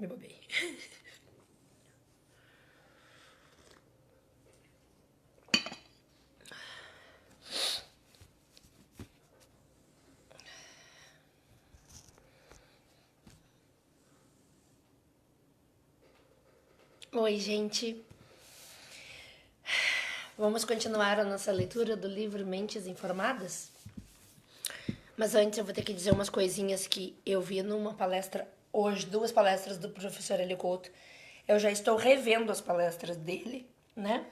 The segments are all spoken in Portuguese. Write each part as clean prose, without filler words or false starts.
Me bobei. Oi, gente. Vamos continuar a nossa leitura do livro Mentes Informadas? Mas antes eu vou ter que dizer umas coisinhas que eu vi numa palestra hoje, 2 palestras do professor Hélio Couto. Eu já estou revendo as palestras dele, né?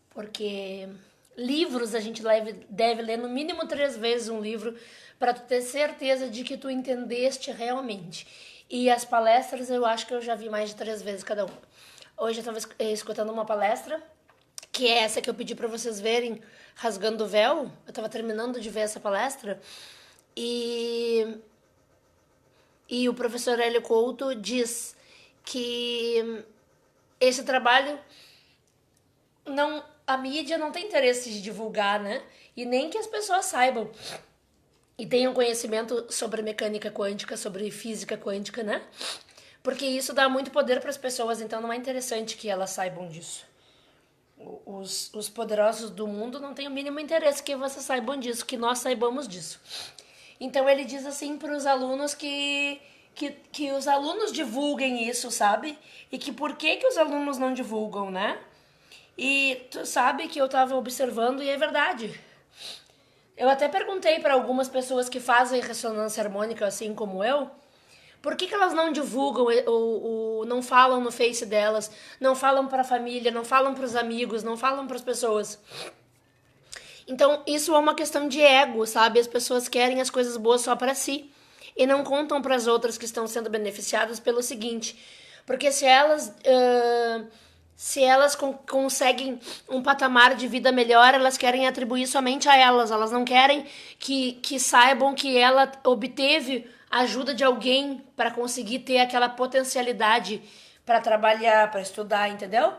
Porque livros a gente deve ler no mínimo 3 vezes um livro para tu ter certeza de que tu entendeste realmente. E as palestras eu acho que eu já vi mais de 3 vezes cada uma. Hoje eu estava escutando uma palestra, que é essa que eu pedi para vocês verem, Rasgando o Véu. Eu estava terminando de ver essa palestra e o professor Hélio Couto diz que esse trabalho a mídia não tem interesse de divulgar, né? E nem que as pessoas saibam e tenham conhecimento sobre mecânica quântica, sobre física quântica, né? Porque isso dá muito poder para as pessoas, então não é interessante que elas saibam disso. Os poderosos do mundo não têm o mínimo interesse que vocês saibam disso, que nós saibamos disso. Então ele diz assim para os alunos que os alunos divulguem isso, sabe? E que por que os alunos não divulgam, né? E tu sabe que eu tava observando e é verdade. Eu até perguntei para algumas pessoas que fazem ressonância harmônica assim como eu, por que elas não divulgam ou não falam no Face delas, não falam para a família, não falam para os amigos, não falam para as pessoas. Então, isso é uma questão de ego, sabe? As pessoas querem as coisas boas só para si e não contam para as outras que estão sendo beneficiadas pelo seguinte, porque se elas conseguem um patamar de vida melhor, elas querem atribuir somente a elas. Elas não querem que saibam que ela obteve ajuda de alguém para conseguir ter aquela potencialidade para trabalhar, para estudar, entendeu?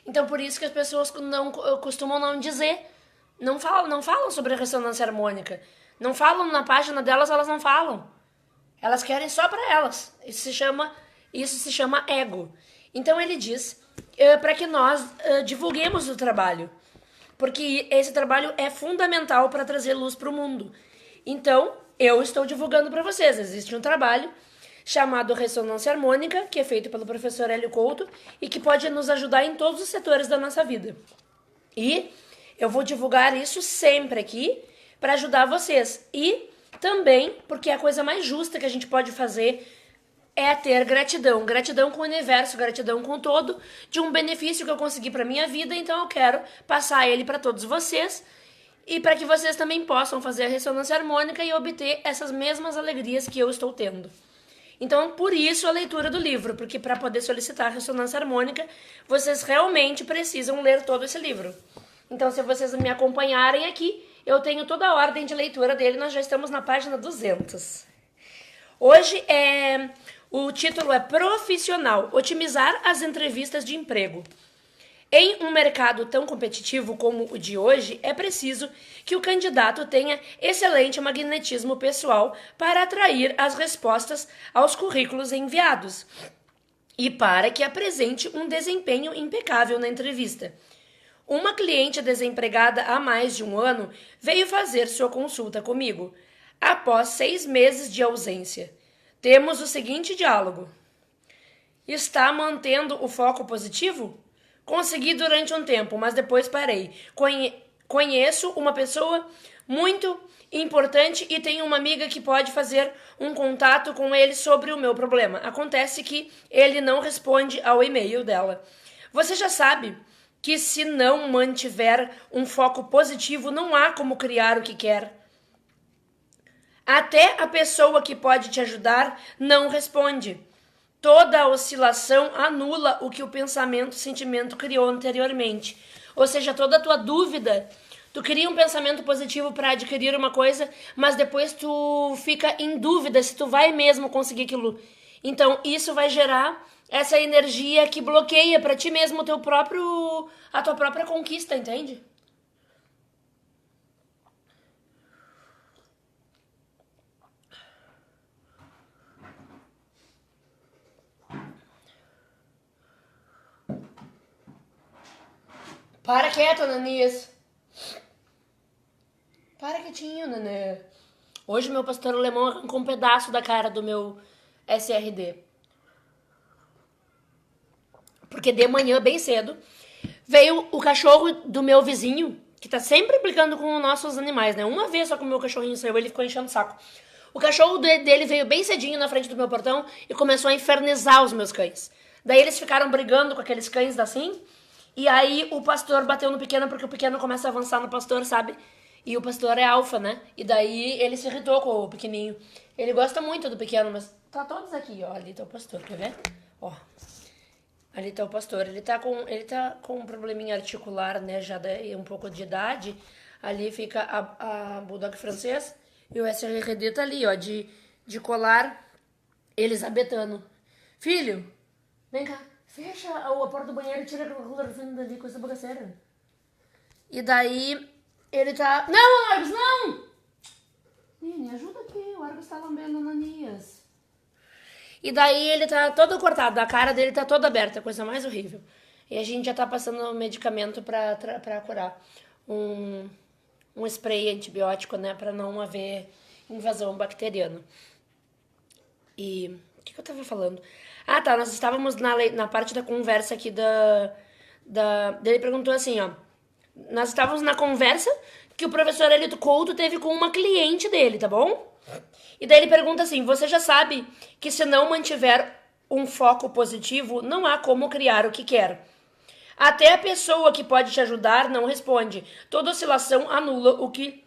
Então, por isso que as pessoas não costumam não dizer. Não falam sobre a ressonância harmônica. Não falam na página delas, elas não falam. Elas querem só para elas. Isso se chama ego. Então ele diz para que nós divulguemos o trabalho, porque esse trabalho é fundamental para trazer luz para o mundo. Então eu estou divulgando para vocês. Existe um trabalho chamado Ressonância Harmônica, que é feito pelo professor Hélio Couto e que pode nos ajudar em todos os setores da nossa vida. E eu vou divulgar isso sempre aqui para ajudar vocês. E também porque a coisa mais justa que a gente pode fazer é ter gratidão. Gratidão com o universo, gratidão com todo, de um benefício que eu consegui para minha vida, então eu quero passar ele para todos vocês e para que vocês também possam fazer a ressonância harmônica e obter essas mesmas alegrias que eu estou tendo. Então, por isso a leitura do livro, porque para poder solicitar a ressonância harmônica, vocês realmente precisam ler todo esse livro. Então, se vocês me acompanharem aqui, eu tenho toda a ordem de leitura dele, nós já estamos na página 200. Hoje o título é Profissional, otimizar as entrevistas de emprego. Em um mercado tão competitivo como o de hoje, é preciso que o candidato tenha excelente magnetismo pessoal para atrair as respostas aos currículos enviados e para que apresente um desempenho impecável na entrevista. Uma cliente desempregada há mais de um ano veio fazer sua consulta comigo. Após 6 meses de ausência, temos o seguinte diálogo. Está mantendo o foco positivo? Consegui durante um tempo, mas depois parei. Conheço uma pessoa muito importante e tenho uma amiga que pode fazer um contato com ele sobre o meu problema. Acontece que ele não responde ao e-mail dela. Você já sabe que se não mantiver um foco positivo, não há como criar o que quer. Até a pessoa que pode te ajudar não responde. Toda oscilação anula o que o pensamento, o sentimento criou anteriormente. Ou seja, toda a tua dúvida, tu cria um pensamento positivo para adquirir uma coisa, mas depois tu fica em dúvida se tu vai mesmo conseguir aquilo. Então, isso vai gerar essa energia que bloqueia para ti mesmo a tua própria conquista, entende? Para quieto, Ananias. Para quietinho, Nenê. Hoje meu pastor alemão arrancou um pedaço da cara do meu SRD. Porque de manhã, bem cedo, veio o cachorro do meu vizinho, que tá sempre implicando com os nossos animais, né? Uma vez só que o meu cachorrinho saiu, ele ficou enchendo o saco. O cachorro dele veio bem cedinho na frente do meu portão e começou a infernizar os meus cães. Daí eles ficaram brigando com aqueles cães assim, e aí o pastor bateu no pequeno, porque o pequeno começa a avançar no pastor, sabe? E o pastor é alfa, né? E daí ele se irritou com o pequenininho. Ele gosta muito do pequeno, mas tá todos aqui, ó. Ali tá o pastor, quer ver? Ó. Ali tá o pastor. Ele tá com um probleminha articular, né? Já daí um pouco de idade. Ali fica a Bulldog francês. E o SRD tá ali, ó. De colar elisabetano. Filho, vem cá. Fecha a porta do banheiro e tira aquela clorofina dali, coisa bagaceira. E daí ele tá... Não, Argos, não! Nini, ajuda aqui. O Argos tá lambendo Ananias. E daí ele tá todo cortado. A cara dele tá toda aberta. Coisa mais horrível. E a gente já tá passando medicamento pra curar. Um spray antibiótico, né? Pra não haver invasão bacteriana. E... O que eu tava falando? Ah, tá. Nós estávamos na parte da conversa aqui Ele perguntou assim, ó. Nós estávamos na conversa que o professor Elito Couto teve com uma cliente dele, tá bom? E daí ele pergunta assim, você já sabe que se não mantiver um foco positivo, não há como criar o que quer. Até a pessoa que pode te ajudar não responde. Toda oscilação anula o que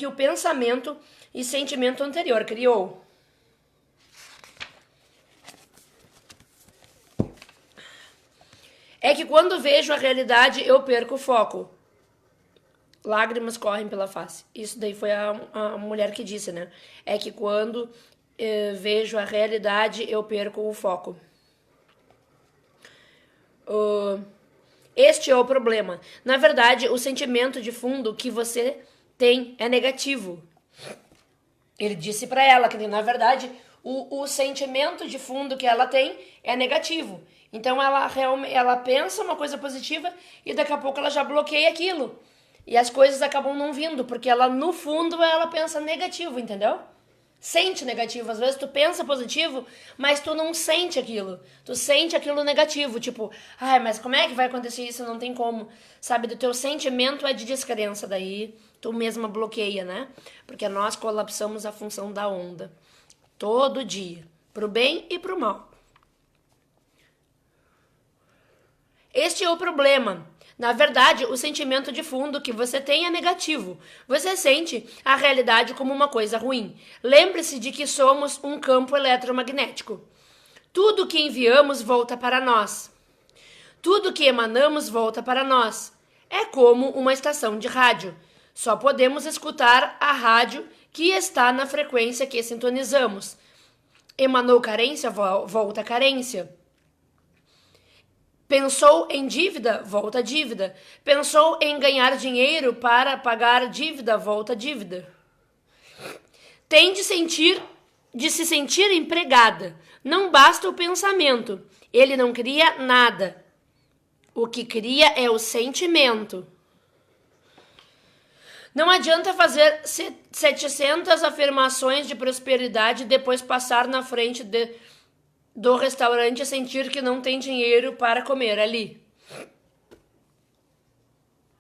o pensamento e sentimento anterior criou. É que quando vejo a realidade, eu perco o foco. Lágrimas correm pela face. Isso daí foi a mulher que disse, né? É que quando vejo a realidade, eu perco o foco. Este é o problema. Na verdade, o sentimento de fundo que você tem é negativo. Ele disse pra ela que, na verdade, o sentimento de fundo que ela tem é negativo. Então, ela pensa uma coisa positiva e daqui a pouco ela já bloqueia aquilo. E as coisas acabam não vindo, porque ela, no fundo, ela pensa negativo, entendeu? Sente negativo. Às vezes tu pensa positivo, mas tu não sente aquilo. Tu sente aquilo negativo, tipo, ai, mas como é que vai acontecer isso? Não tem como. Sabe, do teu sentimento é de descrença, daí tu mesma bloqueia, né? Porque nós colapsamos a função da onda. Todo dia. Pro bem e pro mal. Este é o problema. Na verdade, o sentimento de fundo que você tem é negativo. Você sente a realidade como uma coisa ruim. Lembre-se de que somos um campo eletromagnético. Tudo que enviamos volta para nós. Tudo que emanamos volta para nós. É como uma estação de rádio. Só podemos escutar a rádio que está na frequência que sintonizamos. Emanou carência, volta carência. Pensou em dívida, volta dívida. Pensou em ganhar dinheiro para pagar dívida, volta dívida. Tem de se sentir empregada. Não basta o pensamento. Ele não cria nada. O que cria é o sentimento. Não adianta fazer 700 afirmações de prosperidade e depois passar na frente do restaurante e sentir que não tem dinheiro para comer ali.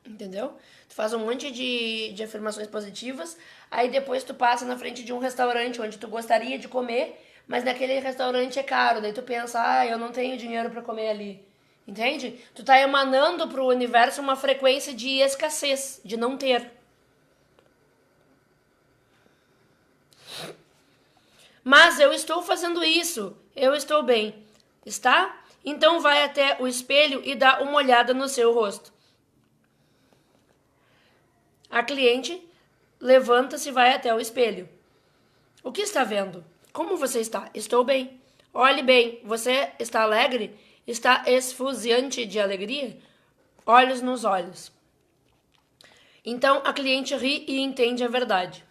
Entendeu? Tu faz um monte de afirmações positivas, aí depois tu passa na frente de um restaurante onde tu gostaria de comer, mas naquele restaurante é caro, daí tu pensa, eu não tenho dinheiro para comer ali. Entende? Tu tá emanando pro universo uma frequência de escassez, de não ter. Mas eu estou fazendo isso, eu estou bem. Está? Então vai até o espelho e dá uma olhada no seu rosto. A cliente levanta-se e vai até o espelho. O que está vendo? Como você está? Estou bem. Olhe bem, você está alegre? Está esfuziante de alegria? Olhos nos olhos. Então a cliente ri e entende a verdade.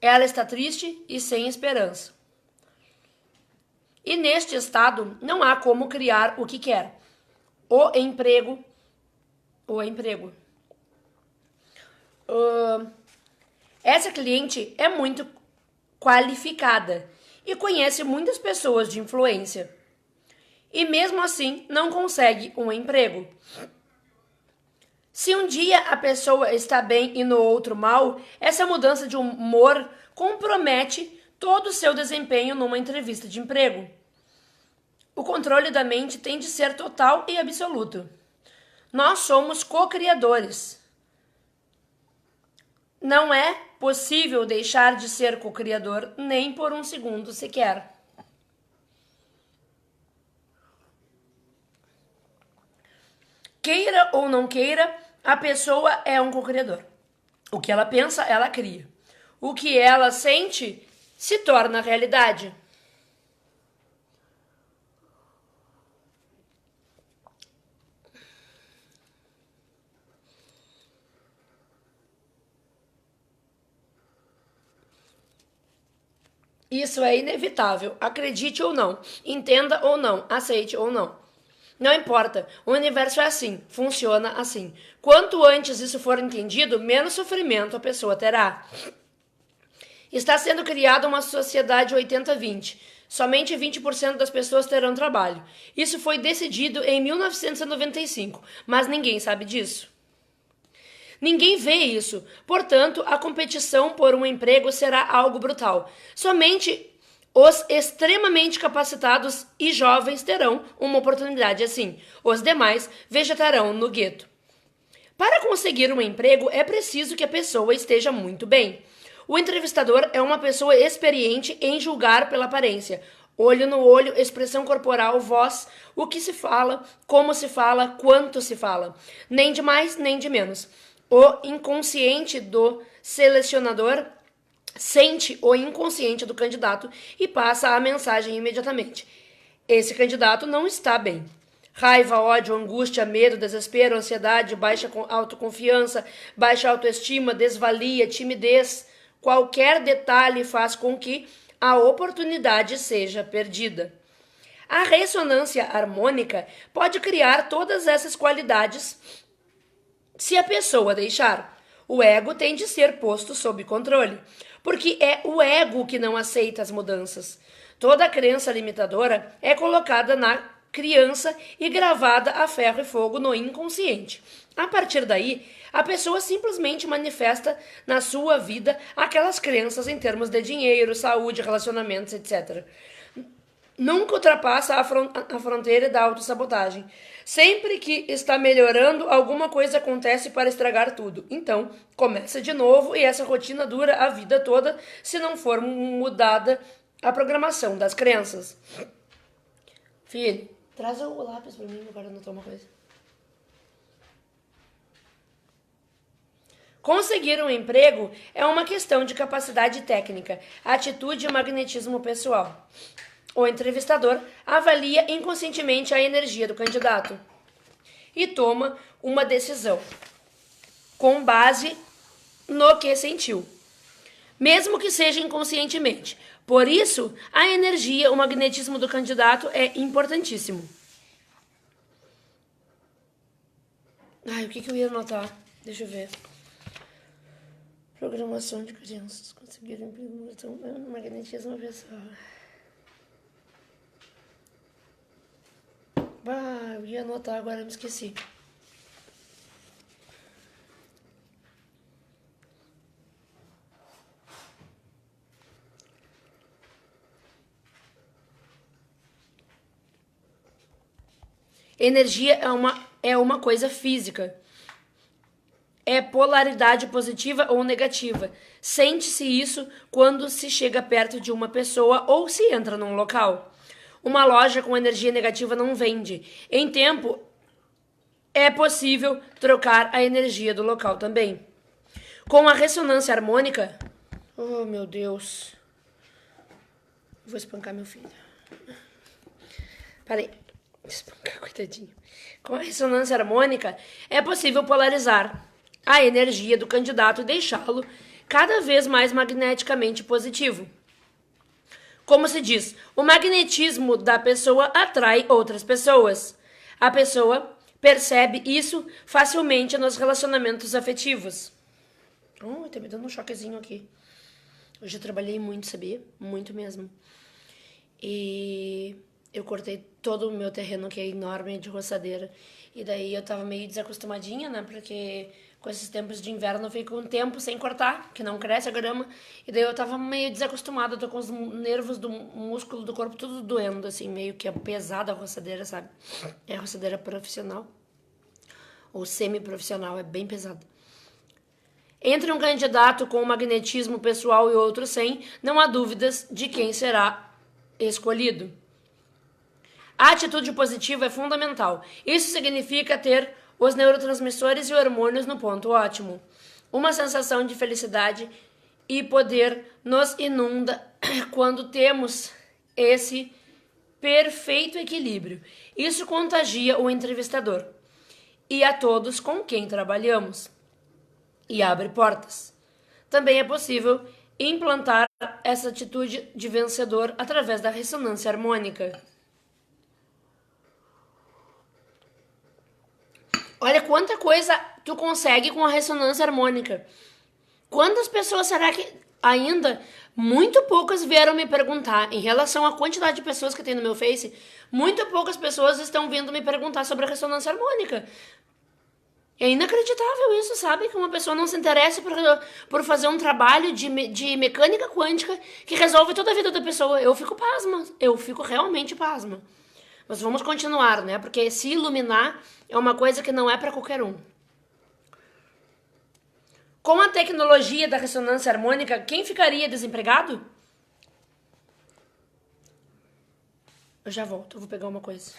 Ela está triste e sem esperança. E neste estado não há como criar o que quer. o emprego. O emprego. Essa cliente é muito qualificada e conhece muitas pessoas de influência. E mesmo assim não consegue um emprego. Se um dia a pessoa está bem e no outro mal, essa mudança de humor compromete todo o seu desempenho numa entrevista de emprego. O controle da mente tem de ser total e absoluto. Nós somos co-criadores. Não é possível deixar de ser co-criador nem por um segundo sequer. Queira ou não queira, a pessoa é um co-criador. O que ela pensa, ela cria. O que ela sente se torna realidade. Isso é inevitável, acredite ou não, entenda ou não, aceite ou não. Não importa, o universo é assim, funciona assim. Quanto antes isso for entendido, menos sofrimento a pessoa terá. Está sendo criada uma sociedade 80-20. Somente 20% das pessoas terão trabalho. Isso foi decidido em 1995, mas ninguém sabe disso. Ninguém vê isso, portanto, a competição por um emprego será algo brutal. Somente os extremamente capacitados e jovens terão uma oportunidade assim. Os demais vegetarão no gueto. Para conseguir um emprego, é preciso que a pessoa esteja muito bem. O entrevistador é uma pessoa experiente em julgar pela aparência. Olho no olho, expressão corporal, voz, o que se fala, como se fala, quanto se fala. Nem de mais, nem de menos. O inconsciente do selecionador sente o inconsciente do candidato e passa a mensagem imediatamente. Esse candidato não está bem. Raiva, ódio, angústia, medo, desespero, ansiedade, baixa autoconfiança, baixa autoestima, desvalia, timidez. Qualquer detalhe faz com que a oportunidade seja perdida. A ressonância harmônica pode criar todas essas qualidades se a pessoa deixar. O ego tem de ser posto sob controle, porque é o ego que não aceita as mudanças. Toda crença limitadora é colocada na criança e gravada a ferro e fogo no inconsciente. A partir daí, a pessoa simplesmente manifesta na sua vida aquelas crenças em termos de dinheiro, saúde, relacionamentos, etc. Nunca ultrapassa a fronteira da autossabotagem. Sempre que está melhorando, alguma coisa acontece para estragar tudo. Então, começa de novo e essa rotina dura a vida toda se não for mudada a programação das crenças. Filho, traz o lápis para mim, agora anotar uma coisa. Conseguir um emprego é uma questão de capacidade técnica, atitude e magnetismo pessoal. O entrevistador avalia inconscientemente a energia do candidato e toma uma decisão com base no que sentiu, mesmo que seja inconscientemente. Por isso, a energia, o magnetismo do candidato é importantíssimo. Ai, o que eu ia anotar? Deixa eu ver. Programação de crianças. Conseguir emprego, magnetismo pessoal. Eu ia anotar, agora eu me esqueci. Energia é uma coisa física. É polaridade positiva ou negativa. Sente-se isso quando se chega perto de uma pessoa ou se entra num local. Uma loja com energia negativa não vende. Em tempo, é possível trocar a energia do local também. Com a ressonância harmônica... Oh, meu Deus. Vou espancar meu filho. Parei. Espancar, coitadinho. Com a ressonância harmônica, é possível polarizar a energia do candidato e deixá-lo cada vez mais magneticamente positivo. Como se diz, o magnetismo da pessoa atrai outras pessoas. A pessoa percebe isso facilmente nos relacionamentos afetivos. Tá me dando um choquezinho aqui. Hoje eu trabalhei muito, sabia? Muito mesmo. E eu cortei todo o meu terreno, que é enorme, de roçadeira. E daí eu tava meio desacostumadinha, né? Porque com esses tempos de inverno eu fico um tempo sem cortar, que não cresce a grama. E daí eu tava meio desacostumada, tô com os nervos do músculo do corpo tudo doendo, assim, meio que é pesada a roçadeira, sabe? É a roçadeira profissional. Ou semi-profissional, é bem pesada. Entre um candidato com magnetismo pessoal e outro sem, não há dúvidas de quem será escolhido. A atitude positiva é fundamental. Isso significa ter os neurotransmissores e hormônios no ponto ótimo. Uma sensação de felicidade e poder nos inunda quando temos esse perfeito equilíbrio. Isso contagia o entrevistador e a todos com quem trabalhamos e abre portas. Também é possível implantar essa atitude de vencedor através da ressonância harmônica. Olha quanta coisa tu consegue com a ressonância harmônica. Quantas pessoas será que ainda, muito poucas vieram me perguntar em relação à quantidade de pessoas que tem no meu Face, muito poucas pessoas estão vindo me perguntar sobre a ressonância harmônica. É inacreditável isso, sabe? Que uma pessoa não se interessa por fazer um trabalho de mecânica quântica que resolve toda a vida da pessoa. Eu fico pasma. Eu fico realmente pasma. Mas vamos continuar, né? Porque se iluminar é uma coisa que não é para qualquer um. Com a tecnologia da ressonância harmônica, quem ficaria desempregado? Eu já volto, eu vou pegar uma coisa.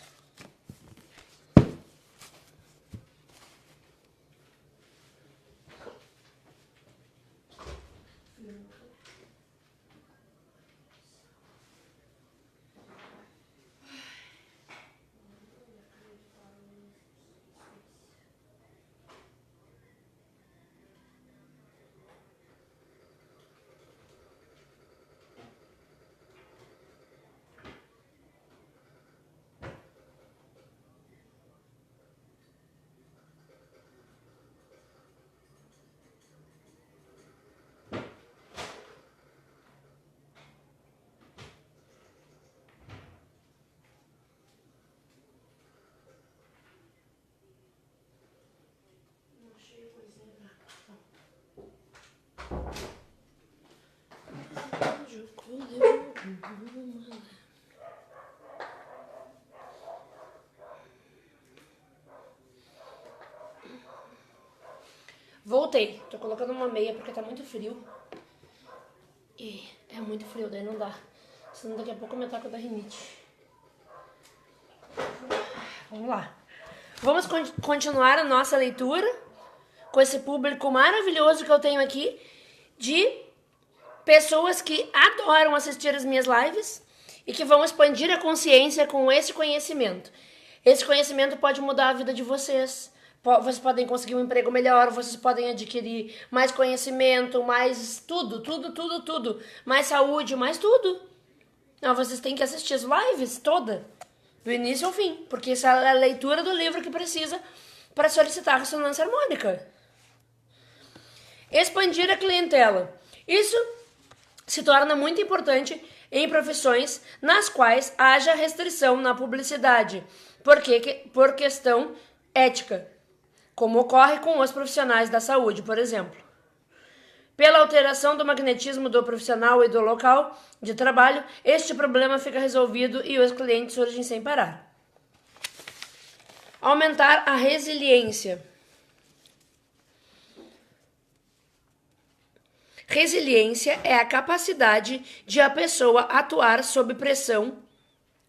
Voltei. Tô colocando uma meia porque tá muito frio. E é muito frio, daí não dá. Senão daqui a pouco eu me ataco da rinite. Vamos lá. Vamos continuar a nossa leitura com esse público maravilhoso que eu tenho aqui de pessoas que adoram assistir as minhas lives e que vão expandir a consciência com esse conhecimento. Esse conhecimento pode mudar a vida de vocês. Vocês podem conseguir um emprego melhor, vocês podem adquirir mais conhecimento, mais tudo. Mais saúde, mais tudo. Não, vocês têm que assistir as lives toda, do início ao fim, porque essa é a leitura do livro que precisa para solicitar a ressonância harmônica. Expandir a clientela. Isso se torna muito importante em profissões nas quais haja restrição na publicidade, por questão ética, como ocorre com os profissionais da saúde, por exemplo. Pela alteração do magnetismo do profissional e do local de trabalho, este problema fica resolvido e os clientes surgem sem parar. Aumentar a resiliência. Resiliência é a capacidade de a pessoa atuar sob pressão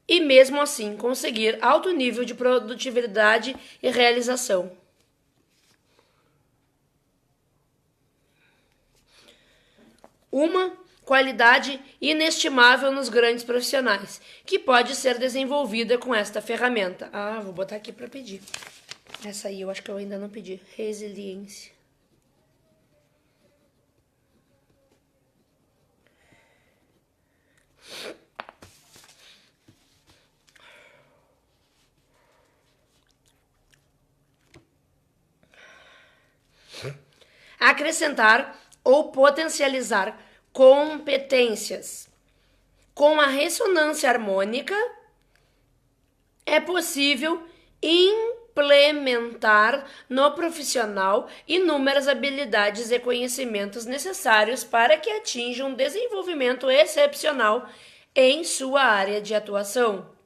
e, mesmo assim, conseguir alto nível de produtividade e realização. Uma qualidade inestimável nos grandes profissionais, que pode ser desenvolvida com esta ferramenta. Vou botar aqui para pedir. Essa aí eu acho que eu ainda não pedi. Resiliência. acrescentar ou potencializar competências. Com a ressonância harmônica, é possível implementar no profissional inúmeras habilidades e conhecimentos necessários para que atinja um desenvolvimento excepcional em sua área de atuação.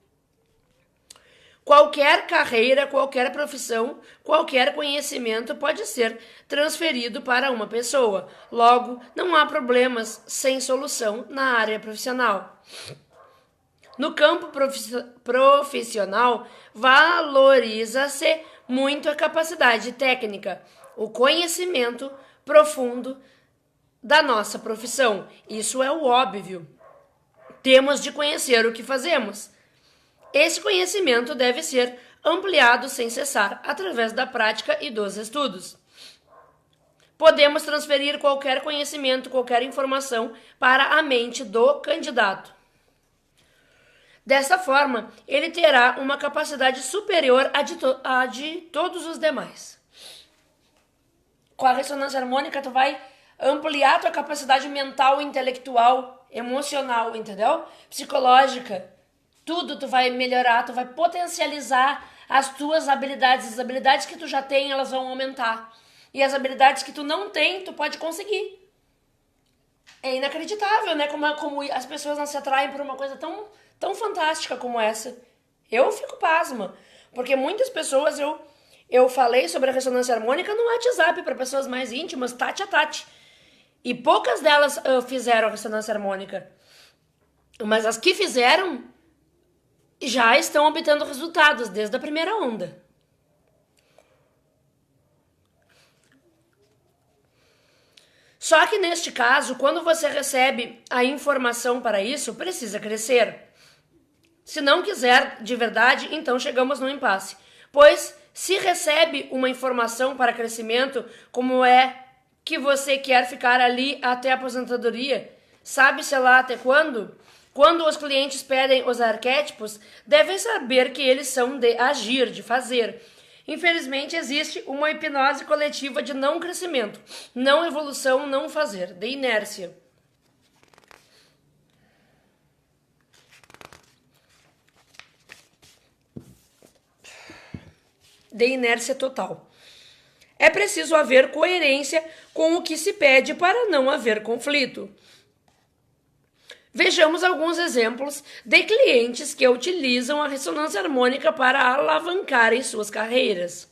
Qualquer carreira, qualquer profissão, qualquer conhecimento pode ser transferido para uma pessoa. Logo, não há problemas sem solução na área profissional. No campo profissional, valoriza-se muito a capacidade técnica, o conhecimento profundo da nossa profissão. Isso é o óbvio. Temos de conhecer o que fazemos. Esse conhecimento deve ser ampliado sem cessar, através da prática e dos estudos. Podemos transferir qualquer conhecimento, qualquer informação para a mente do candidato. Dessa forma, ele terá uma capacidade superior à de todos os demais. Com a ressonância harmônica, tu vai ampliar tua capacidade mental, intelectual, emocional, entendeu? Psicológica. Tudo tu vai melhorar, tu vai potencializar as tuas habilidades. As habilidades que tu já tem, elas vão aumentar. E as habilidades que tu não tem, tu pode conseguir. É inacreditável, né? Como as pessoas não se atraem por uma coisa tão fantástica como essa. Eu fico pasma. Porque muitas pessoas, eu falei sobre a ressonância harmônica no WhatsApp para pessoas mais íntimas, tete a tete. E poucas delas fizeram a ressonância harmônica. Mas as que fizeram já estão obtendo resultados desde a primeira onda. Só que neste caso, quando você recebe a informação para isso, precisa crescer. Se não quiser de verdade, então chegamos no impasse. Pois se recebe uma informação para crescimento, como é que você quer ficar ali até a aposentadoria, sabe-se lá até quando? Quando os clientes pedem os arquétipos, devem saber que eles são de agir, de fazer. Infelizmente, existe uma hipnose coletiva de não crescimento, não evolução, não fazer, de inércia. De inércia total. É preciso haver coerência com o que se pede para não haver conflito. Vejamos alguns exemplos de clientes que utilizam a ressonância harmônica para alavancarem suas carreiras.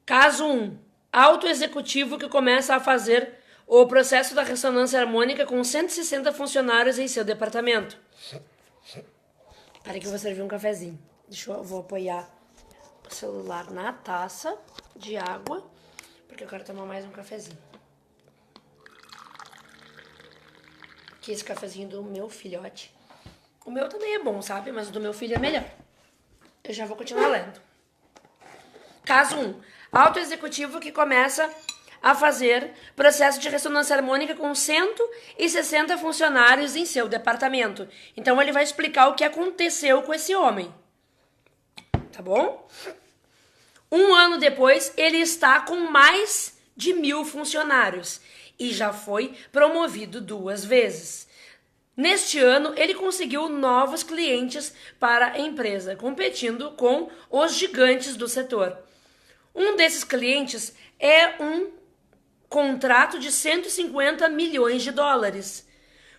Caso 1. Alto executivo que começa a fazer o processo da ressonância harmônica com 160 funcionários em seu departamento. Peraí que eu vou servir um cafezinho. Vou apoiar o celular na taça de água, porque eu quero tomar mais um cafezinho. Aqui esse cafezinho do meu filhote. O meu também é bom, sabe? Mas o do meu filho é melhor. Eu já vou continuar lendo. Caso 1. Alto executivo que começa a fazer processo de ressonância harmônica com 160 funcionários em seu departamento. Então ele vai explicar o que aconteceu com esse homem. Tá bom? 1 ano depois, ele está com mais de 1.000 funcionários e já foi promovido 2 vezes. Neste ano, ele conseguiu novos clientes para a empresa, competindo com os gigantes do setor. Um desses clientes é um contrato de 150 milhões de dólares.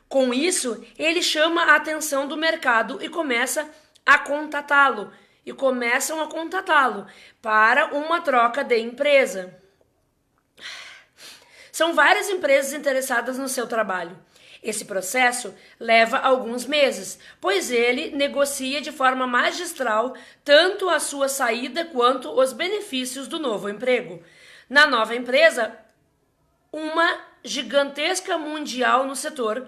Com isso, ele chama a atenção do mercado e começam a contatá-lo para uma troca de empresa. São várias empresas interessadas no seu trabalho. Esse processo leva alguns meses, pois ele negocia de forma magistral tanto a sua saída quanto os benefícios do novo emprego. Na nova empresa, uma gigantesca mundial no setor,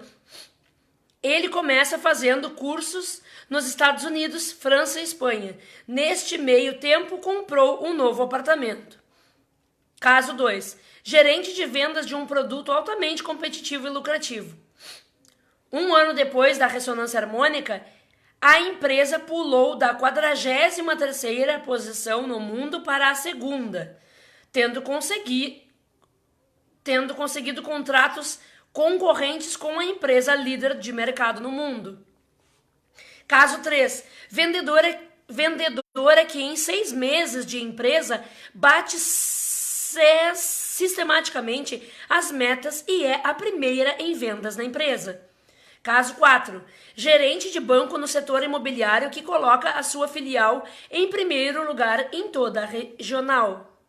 ele começa fazendo cursos nos Estados Unidos, França e Espanha. Neste meio tempo, comprou um novo apartamento. Caso 2. Gerente de vendas de um produto altamente competitivo e lucrativo. 1 ano depois da ressonância harmônica, a empresa pulou da 43ª posição no mundo para a segunda, tendo conseguido contratos concorrentes com a empresa líder de mercado no mundo. Caso 3. Vendedora que em 6 meses de empresa bate sistematicamente as metas e é a primeira em vendas na empresa. Caso 4. Gerente de banco no setor imobiliário que coloca a sua filial em primeiro lugar em toda a regional.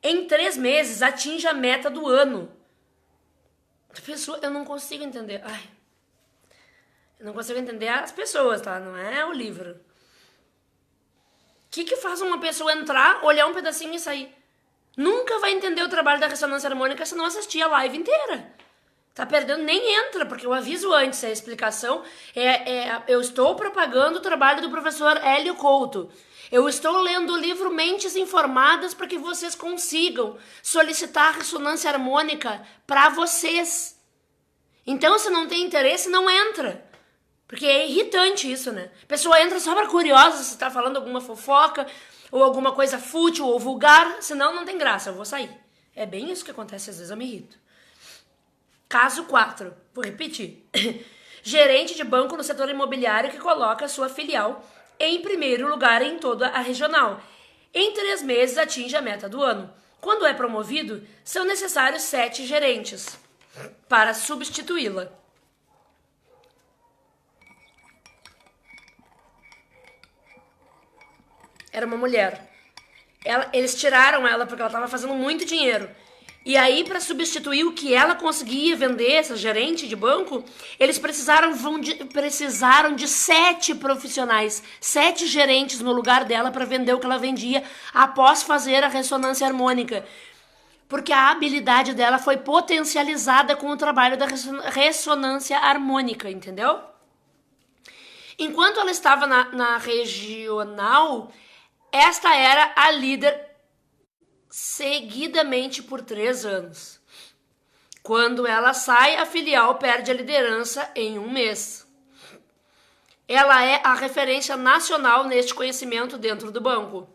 Em 3 meses atinge a meta do ano. Pessoa, eu não consigo entender. Eu não consigo entender as pessoas, tá? Não é o livro. O que faz uma pessoa entrar, olhar um pedacinho e sair? Nunca vai entender o trabalho da ressonância harmônica se não assistir a live inteira. Tá perdendo, nem entra, porque eu aviso antes, a explicação eu estou propagando o trabalho do professor Hélio Couto. Eu estou lendo o livro Mentes Informadas para que vocês consigam solicitar ressonância harmônica para vocês. Então, se não tem interesse, não entra. Porque é irritante isso, né? A pessoa entra só para curiosa se tá falando alguma fofoca ou alguma coisa fútil ou vulgar, senão não tem graça, eu vou sair. É bem isso que acontece, às vezes eu me irrito. Caso 4, vou repetir. Gerente de banco no setor imobiliário que coloca a sua filial em primeiro lugar em toda a regional. Em 3 meses atinge a meta do ano. Quando é promovido, são necessários 7 gerentes para substituí-la. Era uma mulher. Eles tiraram ela porque ela estava fazendo muito dinheiro. E aí, para substituir o que ela conseguia vender, essa gerente de banco, eles precisaram de 7 profissionais, 7 gerentes no lugar dela para vender o que ela vendia após fazer a ressonância harmônica. Porque a habilidade dela foi potencializada com o trabalho da ressonância harmônica, entendeu? Enquanto ela estava na regional, esta era a líder seguidamente por 3 anos. Quando ela sai, a filial perde a liderança em 1 mês. Ela é a referência nacional neste conhecimento dentro do banco.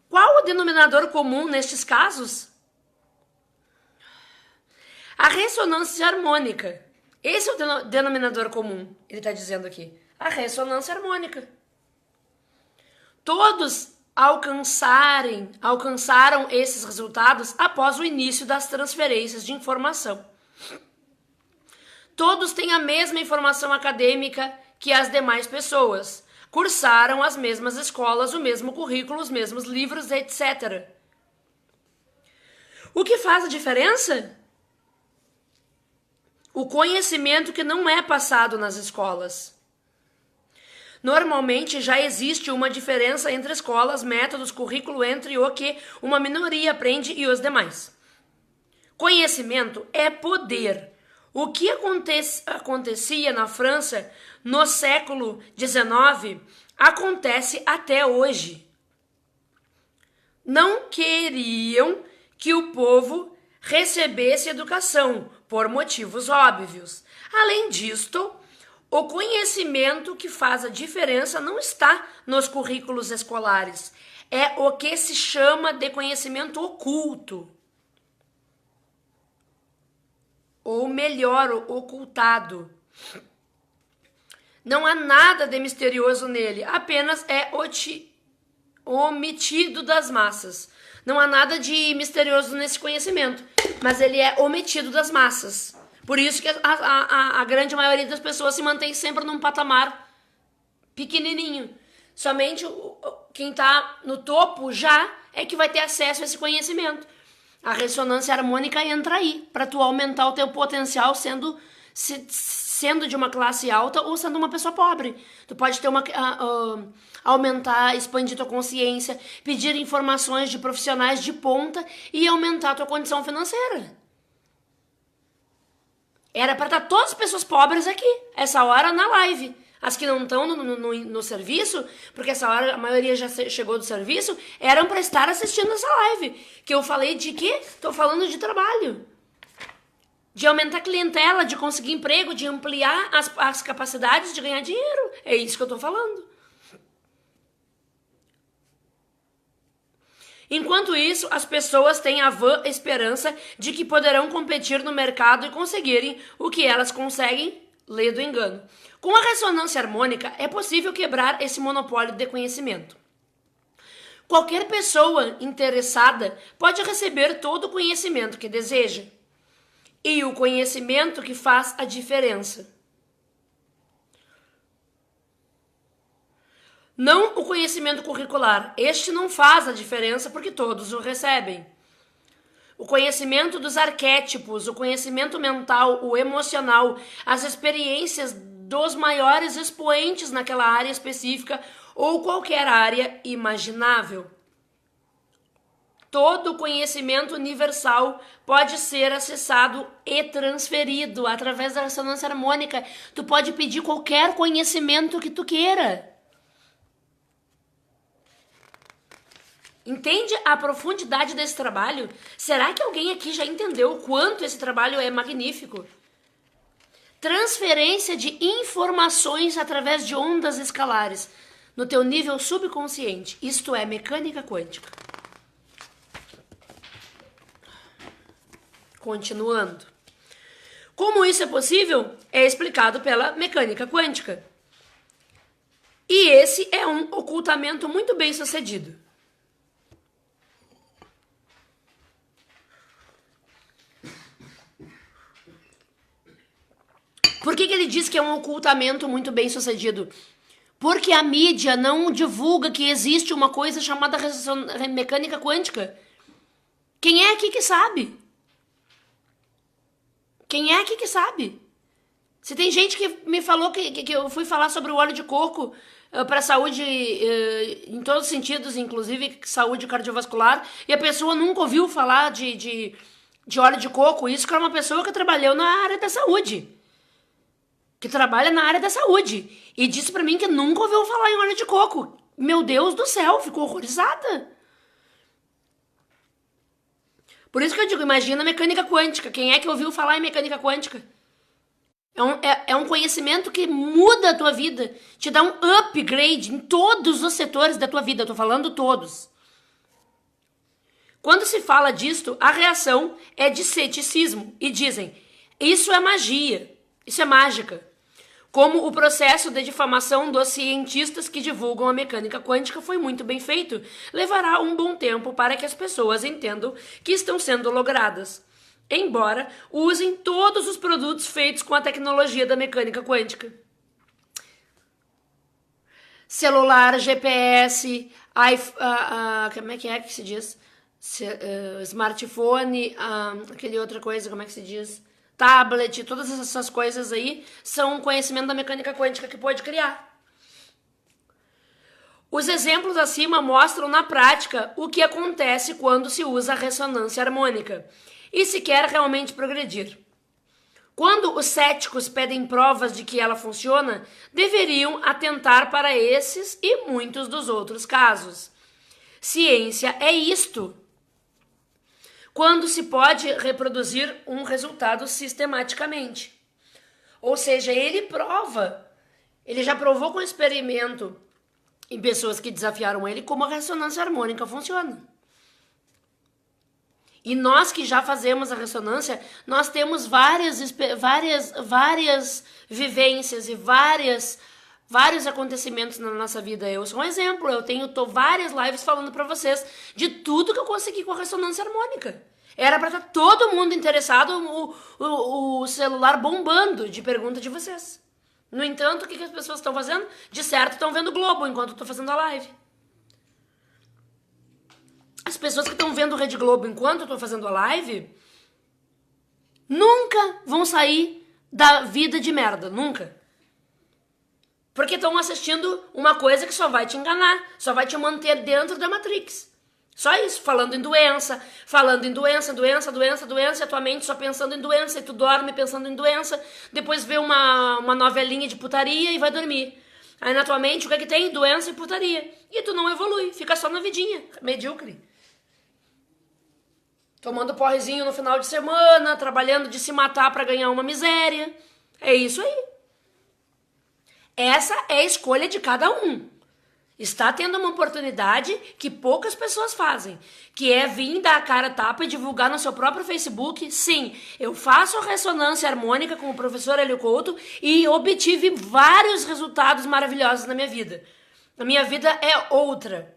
Qual o denominador comum nestes casos? A ressonância harmônica. Esse é o denominador comum, ele está dizendo aqui. A ressonância harmônica. Todos alcançaram esses resultados após o início das transferências de informação. Todos têm a mesma informação acadêmica que as demais pessoas. Cursaram as mesmas escolas, o mesmo currículo, os mesmos livros, etc. O que faz a diferença? O conhecimento que não é passado nas escolas. Normalmente já existe uma diferença entre escolas, métodos, currículo, entre o que uma minoria aprende e os demais. Conhecimento é poder. O que acontecia na França no século XIX acontece até hoje. Não queriam que o povo recebesse educação, por motivos óbvios. Além disto, o conhecimento que faz a diferença não está nos currículos escolares. É o que se chama de conhecimento oculto. Ou melhor, ocultado. Não há nada de misterioso nele, apenas é omitido das massas. Não há nada de misterioso nesse conhecimento, mas ele é omitido das massas. Por isso que a grande maioria das pessoas se mantém sempre num patamar pequenininho. Somente quem está no topo já é que vai ter acesso a esse conhecimento. A ressonância harmônica entra aí, para tu aumentar o teu potencial sendo de uma classe alta ou sendo uma pessoa pobre. Tu pode ter aumentar, expandir tua consciência, pedir informações de profissionais de ponta e aumentar a tua condição financeira. Era para estar todas as pessoas pobres aqui, essa hora na live. As que não estão no serviço, porque essa hora a maioria já chegou do serviço, eram para estar assistindo essa live. Que eu falei de quê? Estou falando de trabalho. de aumentar a clientela, de conseguir emprego, de ampliar as capacidades de ganhar dinheiro. É isso que eu tô falando. Enquanto isso, as pessoas têm a vã esperança de que poderão competir no mercado e conseguirem o que elas conseguem, lê do engano. Com a ressonância harmônica, é possível quebrar esse monopólio de conhecimento. Qualquer pessoa interessada pode receber todo o conhecimento que deseja. E o conhecimento que faz a diferença. Não o conhecimento curricular. Este não faz a diferença porque todos o recebem. O conhecimento dos arquétipos, o conhecimento mental, o emocional, as experiências dos maiores expoentes naquela área específica ou qualquer área imaginável. Todo o conhecimento universal pode ser acessado e transferido através da ressonância harmônica. Tu pode pedir qualquer conhecimento que tu queira. Entende a profundidade desse trabalho? Será que alguém aqui já entendeu o quanto esse trabalho é magnífico? Transferência de informações através de ondas escalares no teu nível subconsciente. Isto é mecânica quântica. Continuando. Como isso é possível? É explicado pela mecânica quântica. E esse é um ocultamento muito bem sucedido. Por que ele diz que é um ocultamento muito bem sucedido? Porque a mídia não divulga que existe uma coisa chamada mecânica quântica. Quem é aqui que sabe? Quem é aqui que sabe? Se tem gente que me falou que eu fui falar sobre o óleo de coco para saúde em todos os sentidos, inclusive saúde cardiovascular, e a pessoa nunca ouviu falar de óleo de coco. Isso que é uma pessoa que trabalhou na área da saúde. Que trabalha na área da saúde. E disse pra mim que nunca ouviu falar em óleo de coco. Meu Deus do céu, ficou horrorizada. Por isso que eu digo, imagina a mecânica quântica. Quem é que ouviu falar em mecânica quântica? É um conhecimento que muda a tua vida. Te dá um upgrade em todos os setores da tua vida. Eu tô falando todos. Quando se fala disto, a reação é de ceticismo. E dizem, isso é magia. Isso é mágica. Como o processo de difamação dos cientistas que divulgam a mecânica quântica foi muito bem feito, levará um bom tempo para que as pessoas entendam que estão sendo logradas, embora usem todos os produtos feitos com a tecnologia da mecânica quântica. Celular, GPS, como é que se diz? Smartphone, aquele outra coisa, como é que se diz? Tablet, todas essas coisas aí são um conhecimento da mecânica quântica que pode criar. Os exemplos acima mostram na prática o que acontece quando se usa a ressonância harmônica e se quer realmente progredir. Quando os céticos pedem provas de que ela funciona, deveriam atentar para esses e muitos dos outros casos. Ciência é isto. Quando se pode reproduzir um resultado sistematicamente. Ou seja, ele prova. Ele já provou com experimento em pessoas que desafiaram ele como a ressonância harmônica funciona. E nós que já fazemos a ressonância, nós temos várias vivências e vários acontecimentos na nossa vida. Eu sou um exemplo, eu tenho várias lives falando pra vocês de tudo que eu consegui com a ressonância harmônica. Era pra estar todo mundo interessado, o celular bombando de pergunta de vocês. No entanto, o que as pessoas estão fazendo? De certo, estão vendo o Globo enquanto eu tô fazendo a live. As pessoas que estão vendo o Rede Globo enquanto eu tô fazendo a live nunca vão sair da vida de merda, nunca. Porque estão assistindo uma coisa que só vai te enganar, só vai te manter dentro da Matrix. Só isso, falando em doença, doença, e a tua mente só pensando em doença, e tu dorme pensando em doença, depois vê uma novelinha de putaria e vai dormir. Aí na tua mente o que é que tem? Doença e putaria. E tu não evolui, fica só na vidinha, medíocre. tomando porrezinho no final de semana, trabalhando de se matar para ganhar uma miséria. É isso aí. Essa é a escolha de cada um. Está tendo uma oportunidade que poucas pessoas fazem, que é vir dar a cara a tapa e divulgar no seu próprio Facebook. Sim, eu faço ressonância harmônica com o professor Hélio Couto e obtive vários resultados maravilhosos na minha vida. A minha vida é outra.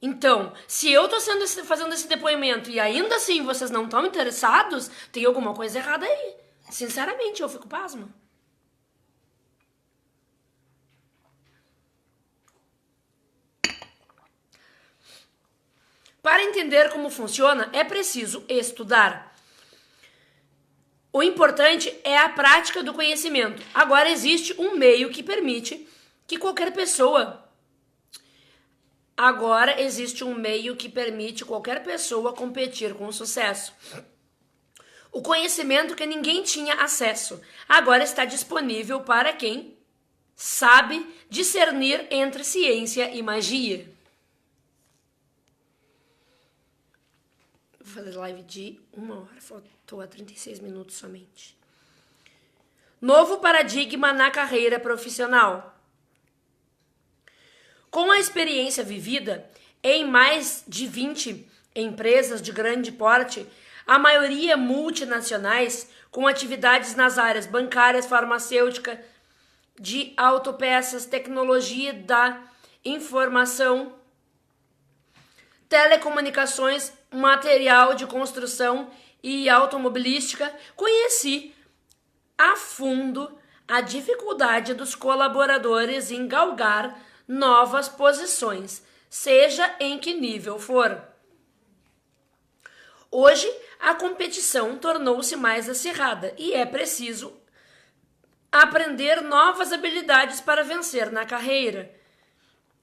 Então, se eu tô fazendo esse depoimento e ainda assim vocês não estão interessados, tem alguma coisa errada aí. Sinceramente, eu fico pasma. Para entender como funciona, é preciso estudar. O importante é a prática do conhecimento. Agora existe um meio que permite que qualquer pessoa competir com sucesso. O conhecimento que ninguém tinha acesso agora está disponível para quem sabe discernir entre ciência e magia. Vou fazer live de 1 hora, faltou a 36 minutos somente. Novo paradigma na carreira profissional. Com a experiência vivida em mais de 20 empresas de grande porte, a maioria multinacionais, com atividades nas áreas bancárias, farmacêutica, de autopeças, tecnologia da informação, telecomunicações, material de construção e automobilística, conheci a fundo a dificuldade dos colaboradores em galgar novas posições, seja em que nível for. Hoje, a competição tornou-se mais acirrada e é preciso aprender novas habilidades para vencer na carreira.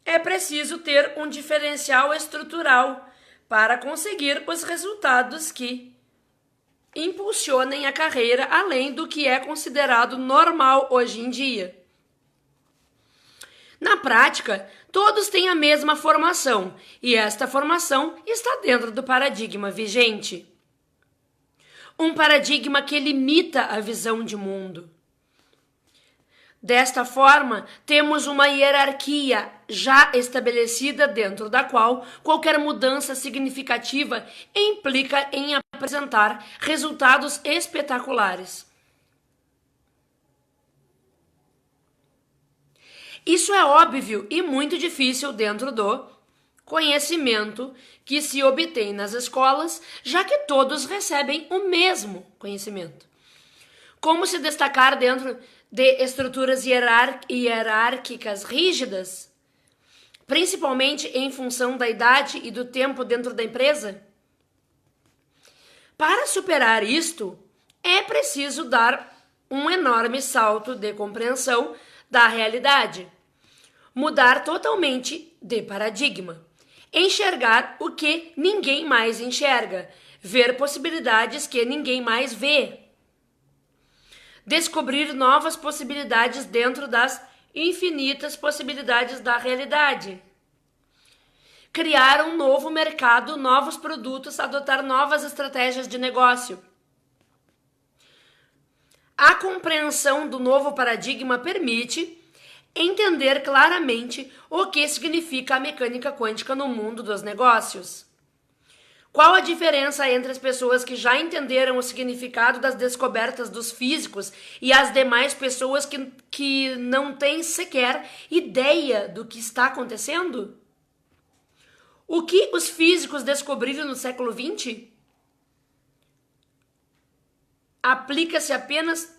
É preciso ter um diferencial estrutural para conseguir os resultados que impulsionem a carreira além do que é considerado normal hoje em dia. Na prática, todos têm a mesma formação e esta formação está dentro do paradigma vigente. Um paradigma que limita a visão de mundo. Desta forma, temos uma hierarquia já estabelecida dentro da qual qualquer mudança significativa implica em apresentar resultados espetaculares. Isso é óbvio e muito difícil dentro do conhecimento que se obtém nas escolas, já que todos recebem o mesmo conhecimento. Como se destacar dentro de estruturas hierárquicas rígidas, principalmente em função da idade e do tempo dentro da empresa? Para superar isto, é preciso dar um enorme salto de compreensão da realidade, mudar totalmente de paradigma, enxergar o que ninguém mais enxerga, ver possibilidades que ninguém mais vê, descobrir novas possibilidades dentro das infinitas possibilidades da realidade, criar um novo mercado, novos produtos, adotar novas estratégias de negócio. A compreensão do novo paradigma permite entender claramente o que significa a mecânica quântica no mundo dos negócios. Qual a diferença entre as pessoas que já entenderam o significado das descobertas dos físicos e as demais pessoas que não têm sequer ideia do que está acontecendo? O que os físicos descobriram no século XX? Aplica-se apenas...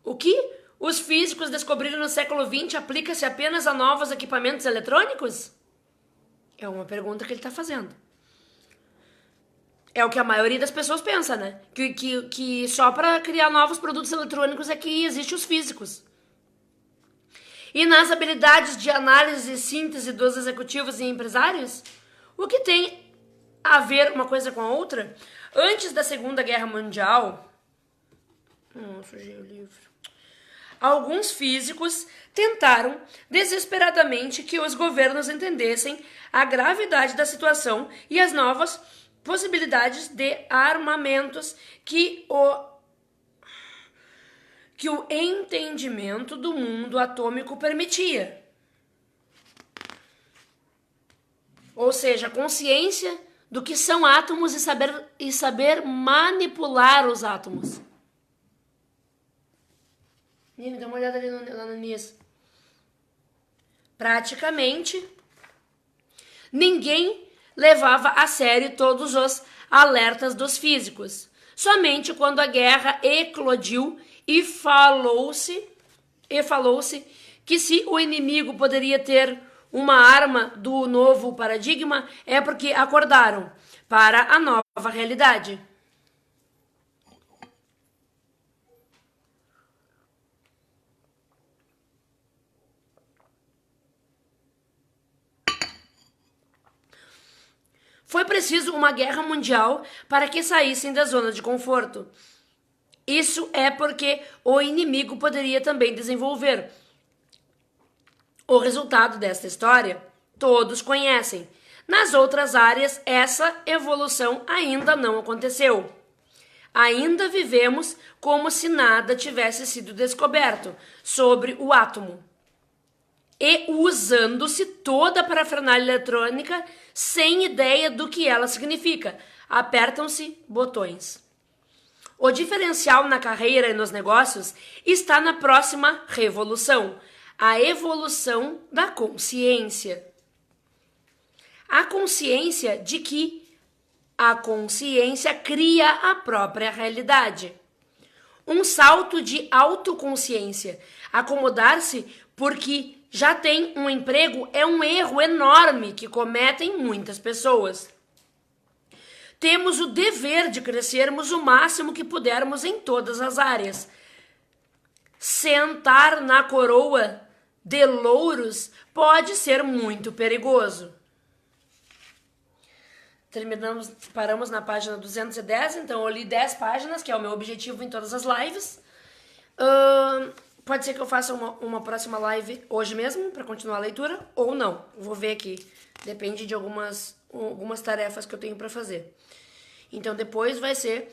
O que os físicos descobriram no século XX aplica-se apenas a novos equipamentos eletrônicos? É uma pergunta que ele está fazendo. É o que a maioria das pessoas pensa, né? Que só para criar novos produtos eletrônicos é que existem os físicos. E nas habilidades de análise e síntese dos executivos e empresários, o que tem a ver uma coisa com a outra? Antes da Segunda Guerra Mundial... sujei o livro. Alguns físicos tentaram desesperadamente que os governos entendessem a gravidade da situação e as novas possibilidades de armamentos que o entendimento do mundo atômico permitia. Ou seja, a consciência do que são átomos e saber manipular os átomos. Nini, dá uma olhada ali lá no Nis. Praticamente, ninguém levava a sério todos os alertas dos físicos. Somente quando a guerra eclodiu e falou-se que se o inimigo poderia ter uma arma do novo paradigma, é porque acordaram para a nova realidade. Foi preciso uma guerra mundial para que saíssem da zona de conforto. Isso é porque o inimigo poderia também desenvolver. O resultado desta história todos conhecem. Nas outras áreas, essa evolução ainda não aconteceu. Ainda vivemos como se nada tivesse sido descoberto sobre o átomo. E usando-se toda a parafernália eletrônica sem ideia do que ela significa. Apertam-se botões. O diferencial na carreira e nos negócios está na próxima revolução, a evolução da consciência. A consciência de que a consciência cria a própria realidade. Um salto de autoconsciência. Acomodar-se porque já tem um emprego é um erro enorme que cometem muitas pessoas. Temos o dever de crescermos o máximo que pudermos em todas as áreas. Sentar na coroa de louros pode ser muito perigoso. Paramos na página 210, então eu li 10 páginas, que é o meu objetivo em todas as lives. Pode ser que eu faça uma próxima live hoje mesmo, para continuar a leitura, ou não. Vou ver aqui. Depende de algumas tarefas que eu tenho para fazer. Então, depois vai ser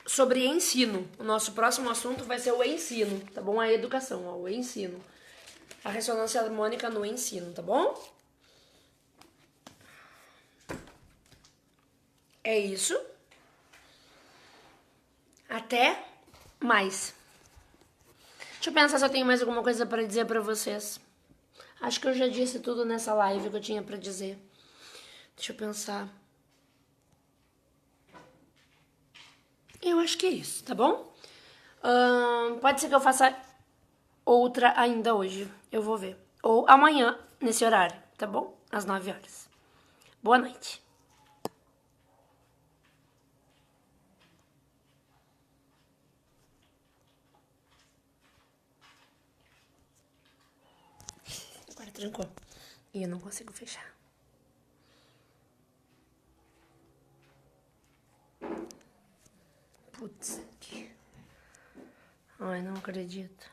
sobre ensino. O nosso próximo assunto vai ser o ensino, tá bom? A educação, ó, o ensino. A ressonância harmônica no ensino, tá bom? É isso. Até mais. Deixa eu pensar se eu tenho mais alguma coisa para dizer para vocês. Acho que eu já disse tudo nessa live que eu tinha para dizer. Deixa eu pensar. Eu acho que é isso, tá bom? Pode ser que eu faça outra ainda hoje. Eu vou ver. Ou amanhã, nesse horário, tá bom? Às 9 horas. Boa noite. Agora trancou. E eu não consigo fechar. Putz. Ai, não acredito.